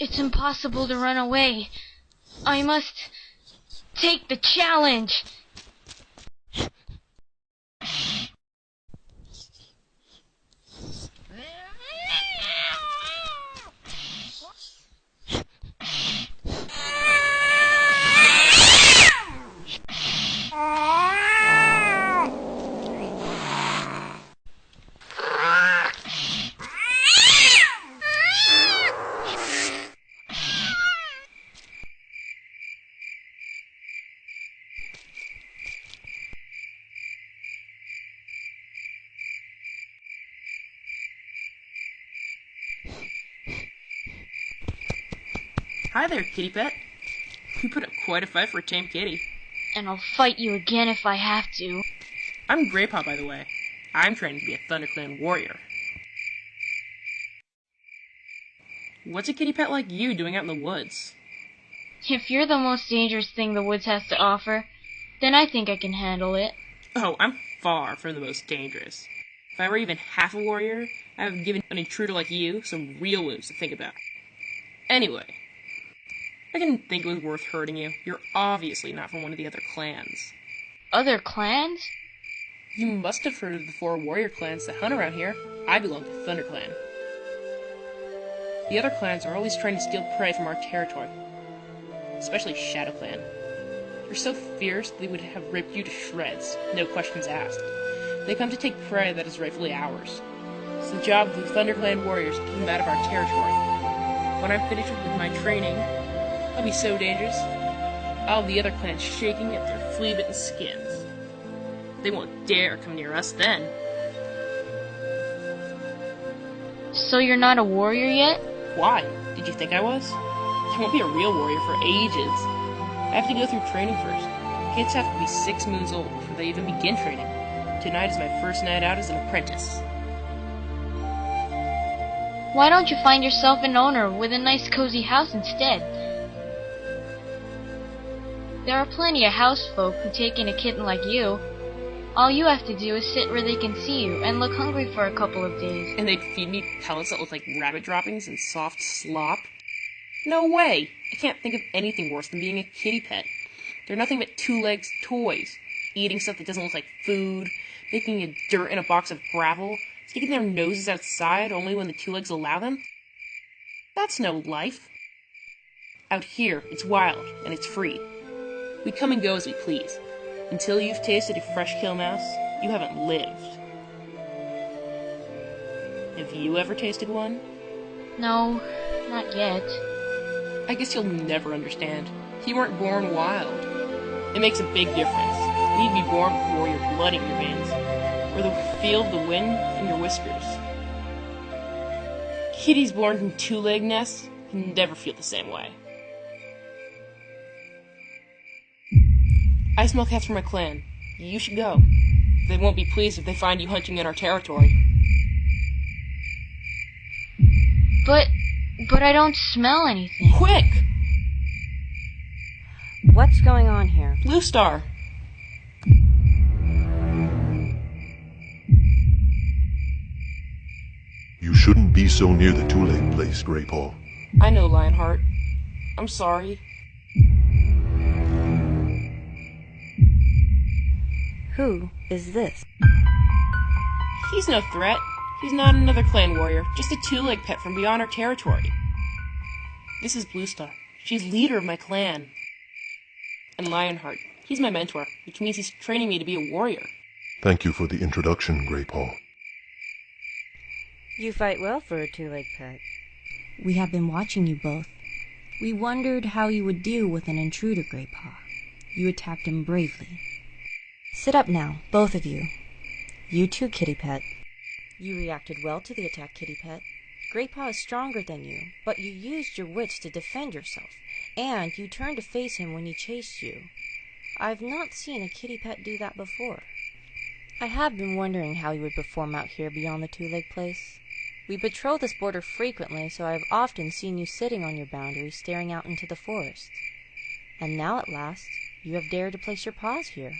It's impossible to run away. I must take the challenge. Hi there, kitty pet. You put up quite a fight for a tame kitty. And I'll fight you again if I have to. I'm Graypaw, by the way. I'm training to be a ThunderClan warrior. What's a kitty pet like you doing out in the woods? If you're the most dangerous thing the woods has to offer, then I think I can handle it. Oh, I'm far from the most dangerous. If I were even half a warrior, I would have given an intruder like you some real wounds to think about. Anyway, I didn't think it was worth hurting you. You're obviously not from one of the other clans. Other clans? You must have heard of the 4 warrior clans that hunt around here. I belong to ThunderClan. The other clans are always trying to steal prey from our territory. Especially ShadowClan. They're so fierce they would have ripped you to shreds, no questions asked. They come to take prey that is rightfully ours. It's the job of the ThunderClan warriors to keep them out of our territory. When I'm finished with my training, I'll be so dangerous, I'll have the other clans shaking at their flea-bitten skins. They won't dare come near us then. So you're not a warrior yet? Why? Did you think I was? I won't be a real warrior for ages. I have to go through training first. Kids have to be 6 moons old before they even begin training. Tonight is my first night out as an apprentice. Why don't you find yourself an owner with a nice cozy house instead? There are plenty of house folk who take in a kitten like you. All you have to do is sit where they can see you and look hungry for a couple of days. And they'd feed me pellets that look like rabbit droppings and soft slop? No way! I can't think of anything worse than being a kitty pet. They're nothing but 2-legged toys. Eating stuff that doesn't look like food, making a dirt in a box of gravel, sticking their noses outside only when the 2 legs allow them. That's no life. Out here, it's wild, and it's free. We come and go as we please. Until you've tasted a fresh kill mouse, you haven't lived. Have you ever tasted one? No, not yet. I guess you'll never understand. You weren't born wild. It makes a big difference. You need to be born with warrior blood in your veins, or the feel of the wind in your whiskers. Kitties born from 2-leg nests can never feel the same way. I smell cats from my clan. You should go. They won't be pleased if they find you hunting in our territory. But I don't smell anything. Quick! What's going on here? Blue Star! You shouldn't be so near the 2-leg place, Graypaw. I know, Lionheart. I'm sorry. Who is this? He's no threat. He's not another clan warrior, just a 2-leg pet from beyond our territory. This is Blue Star. She's leader of my clan. And Lionheart. He's my mentor, which means he's training me to be a warrior. Thank you for the introduction, Graypaw. You fight well for a 2-leg pet. We have been watching you both. We wondered how you would deal with an intruder, Graypaw. You attacked him bravely. Sit up now, both of you. You too, Kitty Pet. You reacted well to the attack, Kitty Pet. Graypaw is stronger than you, but you used your wits to defend yourself, and you turned to face him when he chased you. I've not seen a kitty pet do that before. I have been wondering how you would perform out here beyond the 2-leg place. We patrol this border frequently, so I have often seen you sitting on your boundary staring out into the forest. And now at last, you have dared to place your paws here.